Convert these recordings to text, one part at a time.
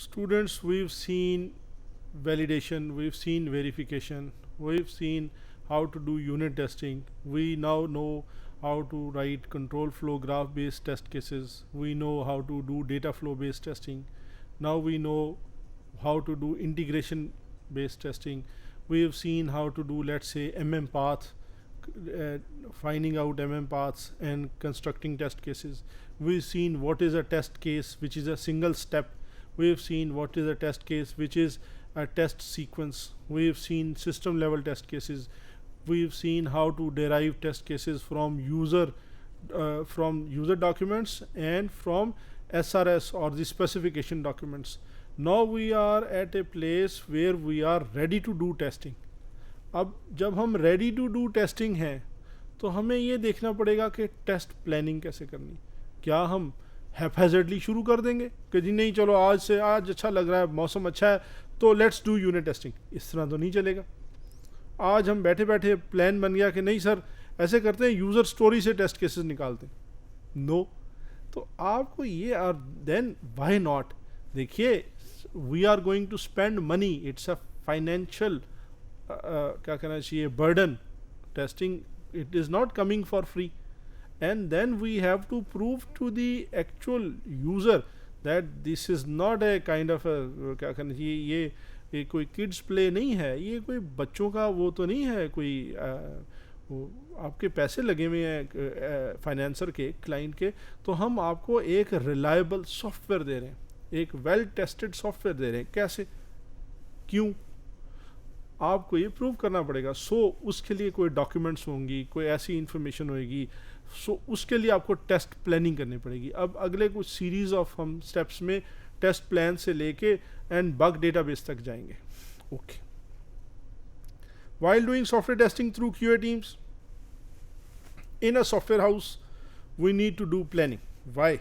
Students, we've seen validation, we've seen verification, we've seen how to do unit testing. We now know how to write control flow graph based test cases. We know how to do data flow based testing. Now we know how to do integration based testing. We have seen how to do, let's say, MM path, uh, finding out MM paths and constructing test cases. We've seen what is a test case, which is a single step. We've seen what is a test case, which is a test sequence. We've seen system level test cases. We've seen how to derive test cases from user documents and from SRS or the specification documents. Now we are at a place where we are ready to do testing. अब जब हम ready to do testing हैं तो हमें ये देखना पड़ेगा कि टेस्ट प्लानिंग कैसे करनी. क्या हम हैफेजर्डली शुरू कर देंगे कि जी नहीं चलो आज अच्छा लग रहा है, मौसम अच्छा है तो लेट्स डू यूनिट टेस्टिंग? इस तरह तो नहीं चलेगा. आज हम बैठे बैठे प्लान बन गया कि नहीं सर ऐसे करते हैं, यूज़र स्टोरी से टेस्ट केसेस निकालते हैं. नो. तो आपको ये, और देन वाई नॉट. देखिए, we are going to spend money, it's a financial क्या कहना चाहिए, burden. Testing, it is not coming for free. And then we have to prove to the actual user that this is not a kind of a क्या कहना चाहिए, ये कोई kids play नहीं है, ये कोई बच्चों का वो तो नहीं है, कोई वो आपके पैसे लगे हुए हैं फाइनेंसर के, क्लाइंट के, तो हम आपको एक रिलायबल सॉफ्टवेयर दे रहे हैं, एक वेल टेस्टेड सॉफ्टवेयर दे रहे हैं. कैसे, क्यों? आपको ये प्रूव करना पड़ेगा. उसके लिए कोई डॉक्यूमेंट्स होंगी, कोई ऐसी इंफॉर्मेशन होगी. उसके लिए आपको टेस्ट प्लानिंग करनी पड़ेगी. अब अगले कुछ सीरीज ऑफ हम स्टेप्स में टेस्ट प्लान से लेके एंड बग डेटाबेस तक जाएंगे. Okay. While doing software testing through QA teams in a software house, we need to do planning. Why?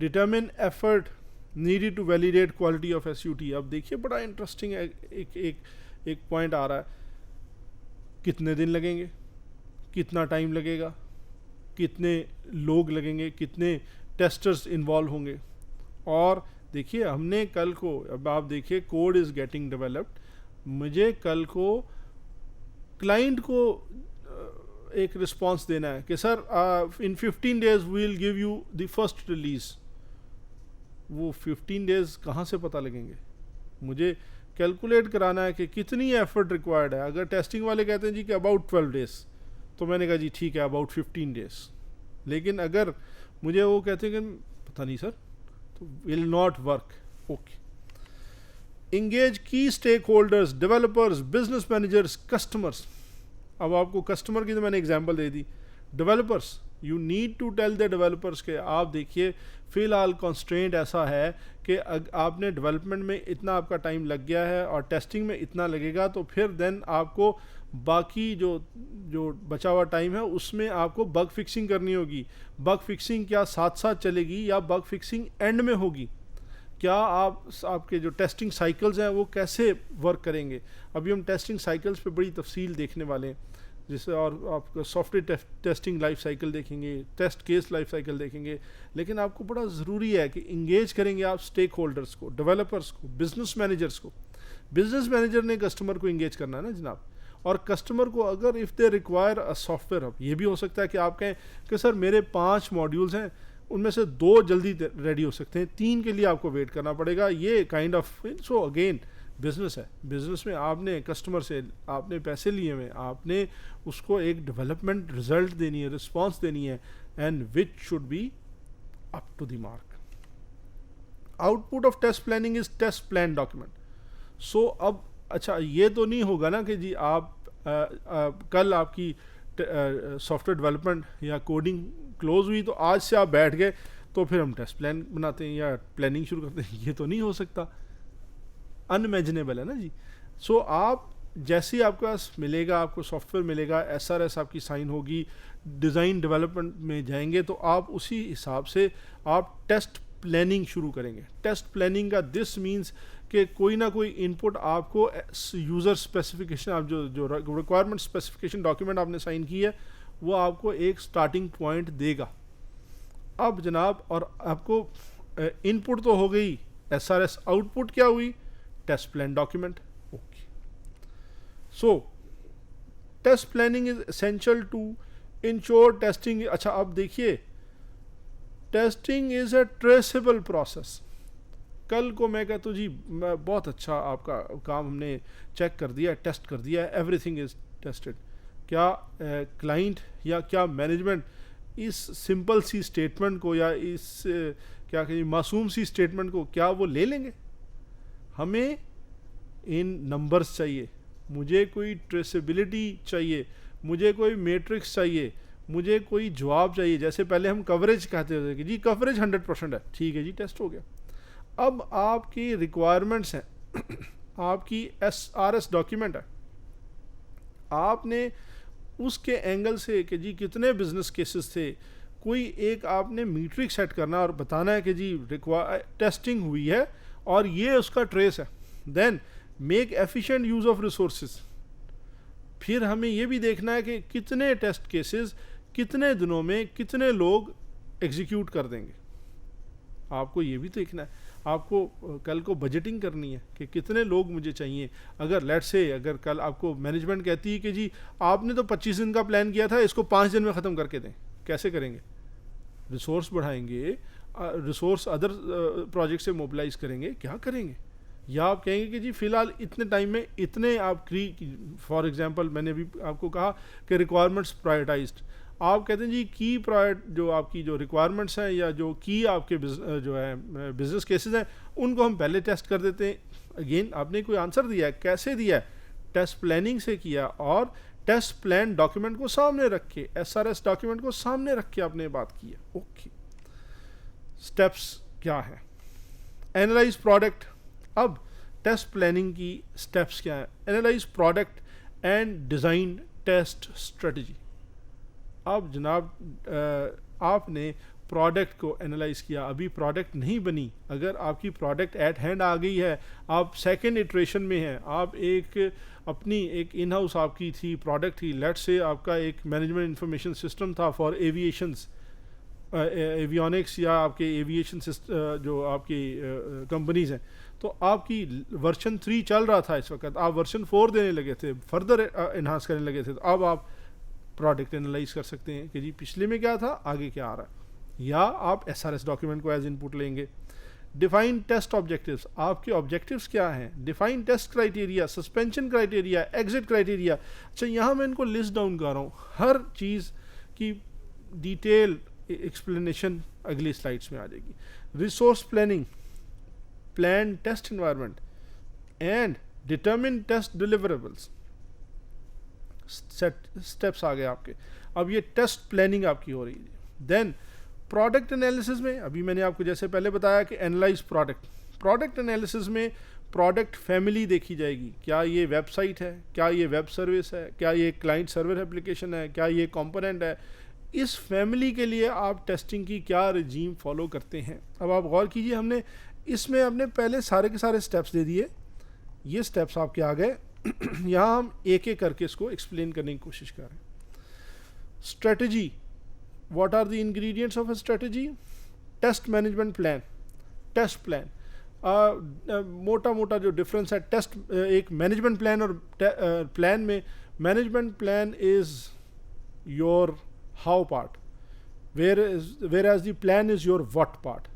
Determine effort needed to validate quality of SUT. अब देखिए बड़ा interesting एक point आ रहा है. कितने दिन लगेंगे, कितना टाइम लगेगा, कितने लोग लगेंगे, कितने टेस्टर्स इन्वॉल्व होंगे. और देखिए हमने कल को, अब आप देखिए कोड इज़ गेटिंग डेवलप्ड, मुझे कल को क्लाइंट को एक रिस्पांस देना है कि sir in 15 days we will give you the first release. वो 15 डेज कहाँ से पता लगेंगे? मुझे कैलकुलेट कराना है कि कितनी एफर्ट रिक्वायर्ड है. अगर टेस्टिंग वाले कहते हैं जी कि अबाउट 12 डेज, तो मैंने कहा जी ठीक है अबाउट 15 डेज. लेकिन अगर मुझे वो कहते हैं कि पता नहीं सर, तो will not work. Okay. Engage key stakeholders, developers, business managers, customers. अब आपको कस्टमर की तो मैंने एग्जांपल दे दी. Developers, you need to tell the developers के आप देखिए फ़िलहाल कॉन्स्ट्रेंट ऐसा है कि आपने डेवलपमेंट में इतना आपका टाइम लग गया है और टेस्टिंग में इतना लगेगा, तो फिर देन आपको बाकी जो बचा हुआ टाइम है उसमें आपको बग फिक्सिंग करनी होगी. बग फिक्सिंग क्या साथ साथ चलेगी या बग फिक्सिंग एंड में होगी? क्या आपके जो टेस्टिंग साइकिल्स हैं वो कैसे वर्क करेंगे? अभी हम टेस्टिंग साइकिल्स पे बड़ी तफसील देखने वाले हैं, जिससे और आपका सॉफ्टवेयर टेस्टिंग लाइफ साइकिल देखेंगे, टेस्ट केस लाइफ साइकिल देखेंगे. लेकिन आपको बड़ा ज़रूरी है कि इंगेज करेंगे आप स्टेक होल्डर्स को, डेवलपर्स को, बिजनेस मैनेजर्स को. बिजनेस मैनेजर ने कस्टमर को इंगेज करना है ना जनाब. और कस्टमर को अगर if they require a software, अब ये भी हो सकता है कि आप कहें कि सर मेरे 5 मॉड्यूल्स हैं, उनमें से 2 जल्दी रेडी हो सकते हैं, 3 के लिए आपको वेट करना पड़ेगा. ये kind of, so again business है. बिजनेस में आपने कस्टमर से आपने पैसे लिए हुए, आपने उसको एक डेवलपमेंट रिजल्ट देनी है, रिस्पांस देनी है, and which should be up to the mark. Output of test planning is test plan document. So अब अच्छा, ये तो नहीं होगा ना कि जी आप कल आपकी सॉफ्टवेयर डेवलपमेंट या कोडिंग क्लोज हुई तो आज से आप बैठ गए तो फिर हम टेस्ट प्लान बनाते हैं या प्लानिंग शुरू करते हैं. ये तो नहीं हो सकता, अनइमेजिनेबल है ना जी. सो आप जैसे ही आपके पास मिलेगा, आपको सॉफ्टवेयर मिलेगा, SRS आपकी साइन होगी, डिज़ाइन डेवलपमेंट में जाएंगे, तो आप उसी हिसाब से आप टेस्ट प्लानिंग शुरू करेंगे. टेस्ट प्लानिंग का दिस मीन्स कि कोई ना कोई इनपुट आपको यूज़र स्पेसिफिकेशन, आप जो रिक्वायरमेंट स्पेसिफिकेशन डॉक्यूमेंट आपने साइन की है वो आपको एक स्टार्टिंग पॉइंट देगा. अब जनाब, और आपको इनपुट तो हो गई, SRS आउटपुट क्या हुई, test plan document. Okay, so test planning is essential to ensure testing. अच्छा अब देखिए, testing is a traceable process. कल को मैं कहता हूँ जी बहुत अच्छा आपका काम हमने चेक कर दिया, टेस्ट कर दिया, एवरीथिंग इज टेस्टेड, क्या क्लाइंट या क्या मैनेजमेंट इस सिंपल सी स्टेटमेंट को या इस क्या कहें मासूम सी स्टेटमेंट को क्या वो ले लेंगे? हमें इन नंबर्स चाहिए, मुझे कोई ट्रेसेबिलिटी चाहिए, मुझे कोई मैट्रिक्स चाहिए, मुझे कोई जवाब चाहिए। जैसे पहले हम कवरेज कहते थे कि जी कवरेज 100% है, ठीक है जी टेस्ट हो गया। अब आपकी रिक्वायरमेंट्स हैं आपकी SRS डॉक्यूमेंट है, आपने उसके एंगल से कि जी कितने बिजनेस केसेस थे, कोई एक आपने मीट्रिक सेट करना और बताना है कि जी टेस्टिंग हुई है और ये उसका ट्रेस है। Then make efficient use of resources. फिर हमें ये भी देखना है कि कितने टेस्ट केसेस कितने दिनों में कितने लोग एग्जीक्यूट कर देंगे, आपको ये भी देखना है। आपको कल को बजटिंग करनी है कि कितने लोग मुझे चाहिए। अगर लेट्स से अगर कल आपको मैनेजमेंट कहती है कि जी आपने तो 25 दिन का प्लान किया था, इसको 5 दिन में ख़त्म करके दें, कैसे करेंगे? रिसोर्स बढ़ाएंगे, रिसोर्स अदर प्रोजेक्ट से मोबिलाइज करेंगे, क्या करेंगे? या आप कहेंगे कि जी फ़िलहाल इतने टाइम में इतने आप फॉर एग्जांपल मैंने भी आपको कहा कि रिक्वायरमेंट्स प्रायोरिटाइज्ड, आप कहते हैं जी की जो आपकी जो रिक्वायरमेंट्स हैं या जो की आपके जो है बिजनेस केसेस हैं उनको हम पहले टेस्ट कर देते हैं। अगेन आपने कोई आंसर दिया है, कैसे दिया है? टेस्ट प्लानिंग से किया और टेस्ट प्लान डॉक्यूमेंट को सामने रख के, SRS डॉक्यूमेंट को सामने रख के आपने बात की है। ओके, स्टेप्स क्या है? Analyze product. अब टेस्ट प्लानिंग की स्टेप्स क्या है? Analyze product and design test strategy. अब जनाब आपने प्रोडक्ट को एनालाइज किया, अभी प्रोडक्ट नहीं बनी, अगर आपकी प्रोडक्ट एट हैंड आ गई है, आप सेकेंड इटरेशन में हैं, आप एक अपनी एक इन हाउस आपकी थी प्रोडक्ट थी, लेट्स से आपका एक मैनेजमेंट इंफॉर्मेशन सिस्टम था फॉर एविएशंस एवियोनिक्स या आपके एविएशन जो आपकी कंपनीज़ हैं, तो आपकी वर्जन 3 चल रहा था इस वक्त, आप वर्जन 4 देने लगे थे, फर्दर इन्हांस करने लगे थे, तो अब आप प्रोडक्ट एनालाइज कर सकते हैं कि जी पिछले में क्या था, आगे क्या आ रहा है। या आप SRS डॉक्यूमेंट को एज इनपुट लेंगे। डिफाइन टेस्ट ऑब्जेक्टिव्स, आपके ऑब्जेक्टिव्स क्या हैं? Define test criteria, suspension criteria, exit criteria. अच्छा यहाँ मैं इनको लिस्ट डाउन कर रहा हूँ, हर चीज़ की डिटेल एक्सप्लेनेशन अगली स्लाइड्स में आ जाएगी। Resource planning, plan test environment and determine test deliverables. Steps आ गए आपके। अब ये टेस्ट प्लानिंग आपकी हो रही है। देन प्रोडक्ट एनालिसिस में, अभी मैंने आपको जैसे पहले बताया कि एनालाइज प्रोडक्ट एनालिसिस में प्रोडक्ट फैमिली देखी जाएगी, क्या ये वेबसाइट है, क्या ये वेब सर्विस है, क्या ये क्लाइंट सर्वर एप्लीकेशन है, क्या ये कंपोनेंट है। इस फैमिली के लिए आप टेस्टिंग की क्या रजीम फॉलो करते हैं। अब आप गौर कीजिए, हमने इसमें अपने पहले सारे के सारे स्टेप्स दे दिए, ये स्टेप्स आपके आ गए। यहाँ हम एक एक करके इसको एक्सप्लेन करने की कोशिश कर रहे हैं। Strategy, what are the ingredients of a strategy? Test management plan, test plan. मोटा मोटा जो डिफरेंस है टेस्ट एक मैनेजमेंट प्लान और प्लान में, management plan is your how part, whereas the plan is your what part.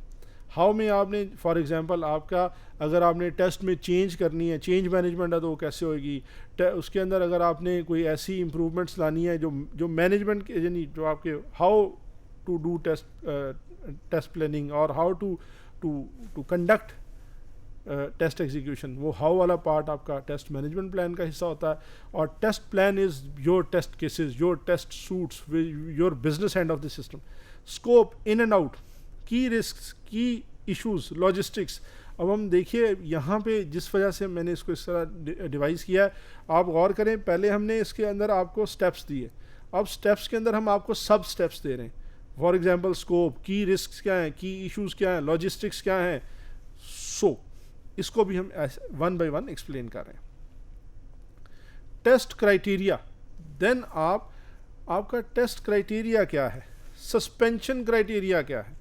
How में आपने for example आपका अगर आपने टेस्ट में चेंज करनी है, चेंज मैनेजमेंट है तो वो कैसे होगी, उसके अंदर अगर आपने कोई ऐसी इम्प्रूवमेंट्स लानी है जो मैनेजमेंट के यानी जो आपके how to do test planning और how to conduct test execution, वो हाउ वाला पार्ट आपका टेस्ट मैनेजमेंट प्लान का हिस्सा होता है। और test plan is your test cases, your test suites, your business end of the system. Scope, in and out, key risk, key issues, logistics. अब हम देखिए यहाँ पे जिस वजह से मैंने इसको इस तरह डिवाइस किया है, आप गौर करें, पहले हमने इसके अंदर आपको स्टेप्स दिए, अब स्टेप्स के अंदर हम आपको सब स्टेप्स दे रहे हैं। फॉर एग्जांपल स्कोप, की रिस्क क्या हैं, की इश्यूज क्या हैं, लॉजिस्टिक्स क्या हैं। सो इसको भी हम वन बाय वन एक्सप्लेन कर रहे हैं। टेस्ट क्राइटेरिया, देन आपका टेस्ट क्राइटेरिया क्या है, सस्पेंशन क्राइटेरिया क्या है।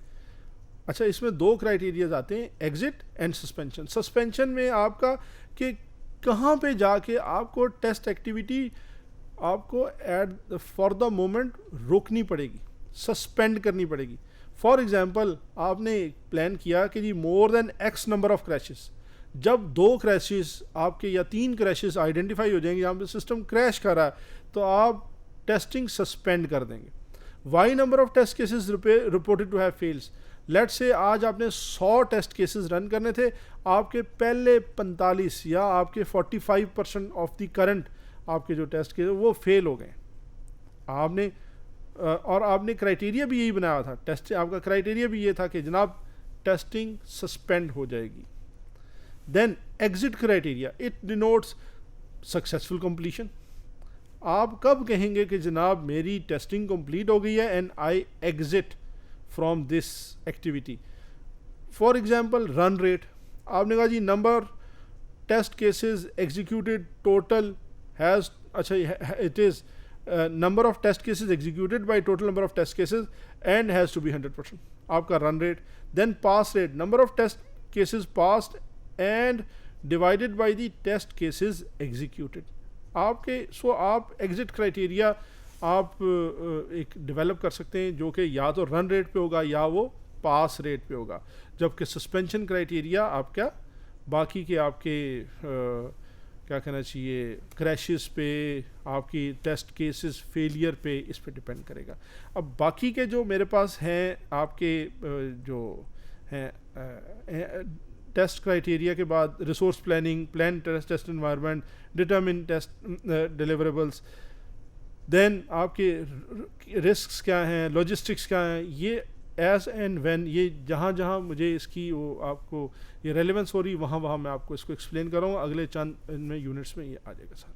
अच्छा, इसमें दो क्राइटेरियाज आते हैं, एग्जिट एंड सस्पेंशन। सस्पेंशन में आपका कि कहाँ पे जाके आपको टेस्ट एक्टिविटी आपको एट फॉर द मोमेंट रोकनी पड़ेगी, सस्पेंड करनी पड़ेगी। फॉर एग्जांपल, आपने प्लान किया कि जी more than X number of crashes, जब 2 क्रैशेस आपके या 3 क्रैशेस आइडेंटिफाई हो जाएंगे जहाँ पे सिस्टम क्रैश कर रहा है, तो आप टेस्टिंग सस्पेंड कर देंगे। Why number of test cases reported to have fails, let say आज आपने 100 टेस्ट केसेस रन करने थे, आपके पहले 45 या आपके 45% ऑफ द करंट आपके जो टेस्ट केस वो फेल हो गए। आपने और आपने क्राइटेरिया भी यही बनाया था, टेस्ट आपका क्राइटेरिया भी ये था कि जनाब टेस्टिंग सस्पेंड हो जाएगी। Then exit criteria, it denotes successful completion. आप कब कहेंगे कि जनाब मेरी टेस्टिंग कंप्लीट हो गई है and I exit from this activity. For example run rate, आपने कहा जी number test cases executed total has, अच्छा it is number of test cases executed by total number of test cases and has to be 100%, आपका run rate. Then pass rate, number of test cases passed and divided by the test cases executed. आपके आप exit criteria आप एक develop कर सकते हैं जो कि या तो रन रेट पे होगा या वो पास रेट पे होगा, जबकि सस्पेंशन क्राइटेरिया आपका बाकी के आपके क्या कहना चाहिए क्रैशेस पे, आपकी टेस्ट केसेस फेलियर पे, इस पे डिपेंड करेगा। अब बाकी के जो मेरे पास हैं आपके जो हैं टेस्ट क्राइटेरिया के बाद resource planning, plan test environment, determine test deliverables, then आपके रिस्क्स क्या हैं, लॉजिस्टिक्स क्या हैं, ये एज एंड व्हेन, ये जहाँ जहाँ मुझे इसकी वो आपको ये रेलेवेंस हो रही वहाँ वहाँ मैं आपको इसको एक्सप्लेन कर रहा हूँ। अगले चंद इनमें यूनिट्स में ये आ जाएगा सारा।